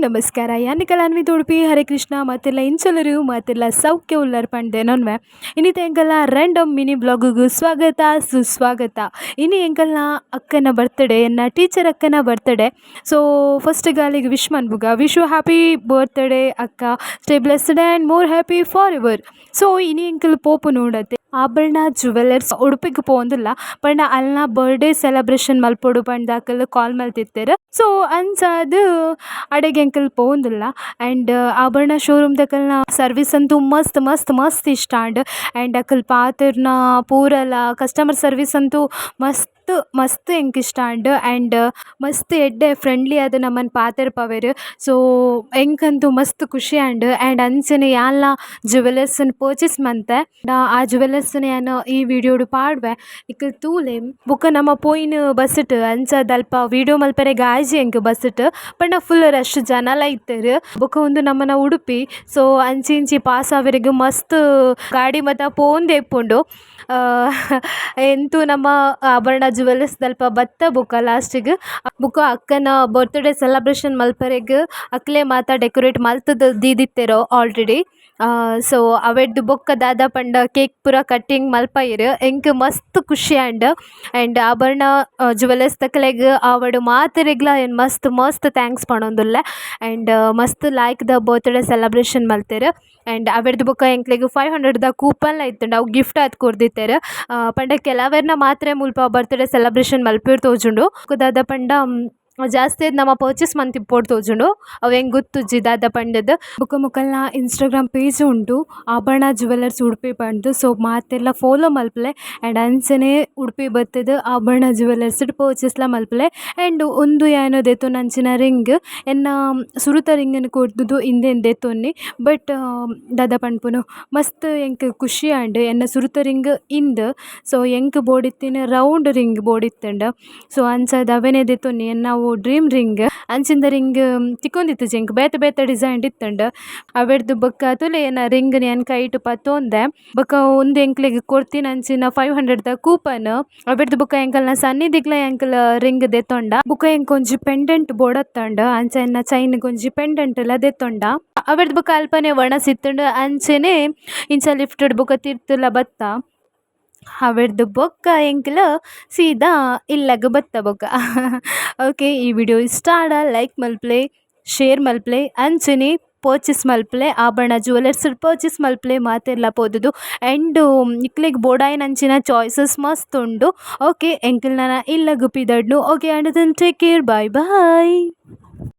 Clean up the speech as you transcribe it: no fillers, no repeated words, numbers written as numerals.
ನಮಸ್ಕಾರ ಯಾನಿಕಲ್ ಅನ್ವಿತ್ ಉಡುಪಿ ಹರೇ ಕೃಷ್ಣ ಮತ್ತೆಲ್ಲ ಇಂಚಲರು ಮತ್ತೆಲ್ಲ ಸೌಖ್ಯ ಉಲ್ಲರ್ ಪಂಡೆ ನನ್ವೆ ಇನ್ನಿತ ಎಂಕಲ್ನ ರ್ಯಾಂಡಮ್ ಮಿನಿ ಬ್ಲಾಗಿಗೂ ಸ್ವಾಗತ ಸುಸ್ವಾಗತ. ಇನ್ನು ಎಂಕಲ್ನ ಅಕ್ಕನ ಬರ್ತ್ಡೇ ಎನ್ನ ಟೀಚರ್ ಅಕ್ಕನ ಬರ್ತ್ಡೇ. ಸೊ ಫಸ್ಟ್ ಗಾಲಿಗೆ ವಿಶ್ ಮನ್ಬುಗ ವಿಶ್ ಯು ಹ್ಯಾಪಿ ಬರ್ತ್ಡೇ ಅಕ್ಕ, stay blessed and more happy forever. So ಇನ್ನು ಎಂಕಲ್ ಪೋಪು ನೋಡತ್ತೆ ಆಭರಣ ಜ್ಯುವೆಲ್ಲರ್ಸ್ ಉಡುಪಿಗೆ ಪೋಂದಿಲ್ಲ ಪಂಡ ಅಲ್ನ ಬರ್ಡೇ ಸೆಲೆಬ್ರೇಷನ್ ಮಲ್ಪೊಡು ಪಂಡ ಅಕ್ಕಲ್ ಕಾಲ್ ಮಲ್ತಿತ್ತೇರು. ಸೊ ಅನ್ಸದು ಅಡೆಗೆ ಎಂಕಲ್ ಪೋಂದಿಲ್ಲ. ಆ್ಯಂಡ್ ಆಭರಣ ಶೋರೂಮ್ ದಕಲ್ನ ಸರ್ವಿಸ್ ಅಂತೂ ಮಸ್ತ್ ಮಸ್ತ್ ಮಸ್ತ್ ಇಷ್ಟ ಆಂಡ್ ಆ್ಯಂಡ್ ಅಕ್ಕಲ್ ಪಾತಿರ್ನ ಪೂರಲ ಕಸ್ಟಮರ್ ಸರ್ವಿಸ್ ಅಂತೂ ಮಸ್ತ್ ಮಸ್ತ್ ಎಂಕ್ ಇಷ್ಟ ಆಂಡ್ ಆ್ಯಂಡ್ ಮಸ್ತ್ ಎಡ್ಡೆ ಫ್ರೆಂಡ್ಲಿ ಆದ ನಮ್ಮನ್ನು ಪಾತೆರ್ ಪವೆರ್. ಸೊ ಎಂಕಂತೂ ಮಸ್ತ್ ಖುಷಿ ಆ್ಯಂಡ್ ಅಂಚನೆ ಯಾನ್ಲ ಜ್ಯುವೆಲ್ಲರ್ಸನ್ನು ಪರ್ಚೇಸ್ ಮಂತೆ ಆ ಜ್ಯುವೆಲ್ಲರ್ಸನ್ನ ಯಾನು ಈ ವಿಡಿಯೋಡು ಪಾಡ್ವೆ ಇಕ್ಕ ತೂಲೆ ಬುಕ್ಕ ನಮ್ಮ ಪೋಯಿನ ಬಸ್ಸಿಟ್ ಅಂಚದ ಅಲ್ಪ ವಿಡಿಯೋ ಮಲ್ಪರೆ ಗಾಜಿ ಎಂಕ್ ಬಸ್ಸಿಟ್ ಪಂಡ ಫುಲ್ ರಶ್ ಜನಲ ಇತ್ತರು ಬುಕ್ಕ ಒಂದು ನಮ್ಮನ ಉಡುಪಿ. ಸೊ ಅಂಚಿ ಇಂಚಿ ಪಾಸ್ ಆವರೆಗೆ ಮಸ್ತ್ ಗಾಡಿ ಮತ್ತ ಪೋಂದೆ ಇಪ್ಪುಂಡು ಎಂತೂ ನಮ್ಮ ಆಭರಣ ಜ್ಯುವೆಲ್ಲರ್ಸ್ ದಲ್ಪ ಬತ್ತ ಬುಕ್ಕ ಲಾಸ್ಟಿಗೆ ಬುಕ್ಕ ಅಕ್ಕನ ಬರ್ತ್ಡೇ ಸೆಲೆಬ್ರೇಷನ್ ಮಲ್ಪರೆಗೆ ಅಕ್ಲೆ ಮಾತ ಡೆಕೋರೇಟ್ ಮಲ್ತದ ದೀದಿತ್ತೇರೋ ಆಲ್ರೆಡಿ. ಸೊ ಅವೆಡ್ದು ಬೊಕ್ಕ ದಾದ ಪಂಡ ಕೇಕ್ ಪೂರ ಕಟ್ಟಿಂಗ್ ಮಲ್ಪಯಿರು ಎಂಕ್ ಮಸ್ತ್ ಖುಷಿ ಆ್ಯಂಡ್ ಆಭರಣ ಜ್ಯುವೆಲ್ಲರ್ಸ್ ತಕಲೆಗ್ ಆವಡು ಮಾತೆರೆಗ್ಲ ಏನು ಮಸ್ತ್ ಮಸ್ತ್ ಥ್ಯಾಂಕ್ಸ್ ಪಣೊಂದುಲ್ಲೆ ಆ್ಯಂಡ್ ಮಸ್ತ್ ಲಾಯ್ಕ್ ದ ಬರ್ತ್ಡೇ ಸೆಲೆಬ್ರೇಷನ್ ಮಲ್ತೇರು. ಆ್ಯಂಡ್ ಅವೆಡ್ದು ಬೊಕ್ಕ ಎಂಕ್ಲೆಗ್ 500 ಕೂಪನ್ಲ ಇತ್ತುಂಡು ಅವು ಗಿಫ್ಟ್ ಅದು ಕೊರ್ದಿತ್ತೇರು ಪಂಡ ಕೆಲವೆರ್ನ ಮಾತ್ರ ಮುಲ್ಪ ಬರ್ತ್ಡೇ ಸೆಲೆಬ್ರೇಷನ್ ಮಲ್ಪಿರ್ ತೋಜುಂಡು ದಾದ ಪಂಡ ಜಾಸ್ತಿ ನಮ್ಮ ಪರ್ಚೇಸ್ ಮಂತಿಪ್ಪೋಡು ತೋಜುಂಡು ಅವು ಹೆಂಗೆ ಗೊತ್ತುಜ್ಜಿ ದಾದ ಪಂಡದ ಬುಕ್ಕ ಮುಕ್ಕಲ್ನ ಇನ್ಸ್ಟಾಗ್ರಾಮ್ ಪೇಜ್ ಉಂಟು ಆಭರಣ ಜ್ಯುವೆಲ್ಲರ್ಸ್ ಉಡುಪಿ ಪಂಡ್ದು. ಸೊ ಮಾತೆಲ್ಲ ಫಾಲೋ ಮಲ್ಪಲೆ ಆ್ಯಂಡ್ ಅಂಚನೆ ಉಡುಪಿ ಬತ್ತದ ಆಭರಣ ಜ್ಯುವೆಲ್ಲರ್ಸ್ ಪರ್ಚೇಸ್ಲ ಮಲ್ಪಲೆ. ಆ್ಯಂಡ್ ಒಂದು ಏನೋ ದೆತ್ತು ನಂಚಿನ ರಿಂಗ್ ಎನ್ನ ಸುರುತ ರಿಂಗನ್ನು ಕೊಡ್ದು ಹಿಂದೆಂದು ದೆತ್ತೊನ್ನಿ ಬಟ್ ದಾದ ಪಂಡ್ಪುನು ಮಸ್ತ್ ಎಂಕ್ ಖುಷಿ ಆಂಡ್ ಎನ್ನ ಸುರುತ ರಿಂಗ್ ಇಂದು. ಸೊ ಎಂಕ್ ಬೋಡಿತ್ತಿನ ರೌಂಡ್ ರಿಂಗ್ ಬೋಡಿತ್ತಂಡ. ಸೊ ಅಂಚದ ಅವೆನೇ ದೆತ್ತೊನ್ನಿ ನಾವು ಡ್ರೀಮ್ ರಿಂಗ್ ಅಂಚಿಂದ ರಿಂಗ್ ತಿಕ್ಕೊಂದಿತ್ತು ಜಂಕ್ ಬೇತೆ ಬೇತೆ ಡಿಸೈನ್ ಇತ್ತಂಡು ಅವೆಡ್ದು ಬೊಕ್ಕ ತುಲೆ ಏನ ರಿಂಗ್ ನಾನು ಕೈ ಇಟ್ಟು ಪತ್ತೊಂದೆ ಬೊಕ್ಕ ಒಂದು ಎಂಕ್ಲೆಗೆ ಕೊಡ್ತೀನಿ ಅಂಚಿನ 500 ಕೂಪನ್ ಅವೆಡ್ದು ಬೊಕ್ಕ ಎಂಕಲ್ನ ಸನ್ನಿದಿಗ್ಲ ಎಂಕಲ್ ರಿಂಗ್ ದೆತ್ತೊಂಡ ಬೊಕ್ಕ ಎಂಕೊಂಜಿ ಪೆಂಡೆಂಟ್ ಬೋಡತ್ತಂಡ ಅಂಚ ಎನ್ನ ಚೈನ್ ಗೊಂಜಿ ಪೆಂಡೆಂಟ್ ಎಲ್ಲ ದೆತ್ತೊಂಡ ಅವೆಡ್ದು ಬೊಕ್ಕ ಅಲ್ಪನೆ ಒಣಸಿತ್ತಂಡು ಅಂಚೆನೆ ಇಂಚ ಲಿಫ್ಟೆಡ್ ಬೊಕ್ಕ ತಿರ್ತಲ ಬತ್ತ ಅವೆಡ್ದು ಬೊಕ್ಕ ಎಂಕ್ಲ ಸೀದಾ ಇಲ್ಲಗ ಬತ್ತ ಬೊಕ್ಕ. ಓಕೆ ಈ ವಿಡಿಯೋ ಇಷ್ಟ ಆಡ ಲೈಕ್ ಮಲ್ಪ್ಲೆ ಶೇರ್ ಮಲ್ಪ್ಲೆ ಅಂಚನೆ ಪರ್ಚೇಸ್ ಮಲ್ಪಲೆ ಆಭರಣ ಜ್ಯುವೆಲ್ಲರ್ಸ್ ಪರ್ಚೇಸ್ ಮಲ್ಪಲೆ ಮಾತೆಲ್ಲ ಪೋದುದು. ಆ್ಯಂಡ್ ಇಕ್ಲೆಗ್ ಬೋಡಾಯಿನ ಅಂಚಿನ ಚಾಯ್ಸಸ್ ಮಸ್ತ್ ಉಂಡು. ಓಕೆ ಎಂಕಲ್ ನಾನು ಇಲ್ಲ ಗುಪ್ಪಿದಡ್ನು. Okay and then take care bye bye.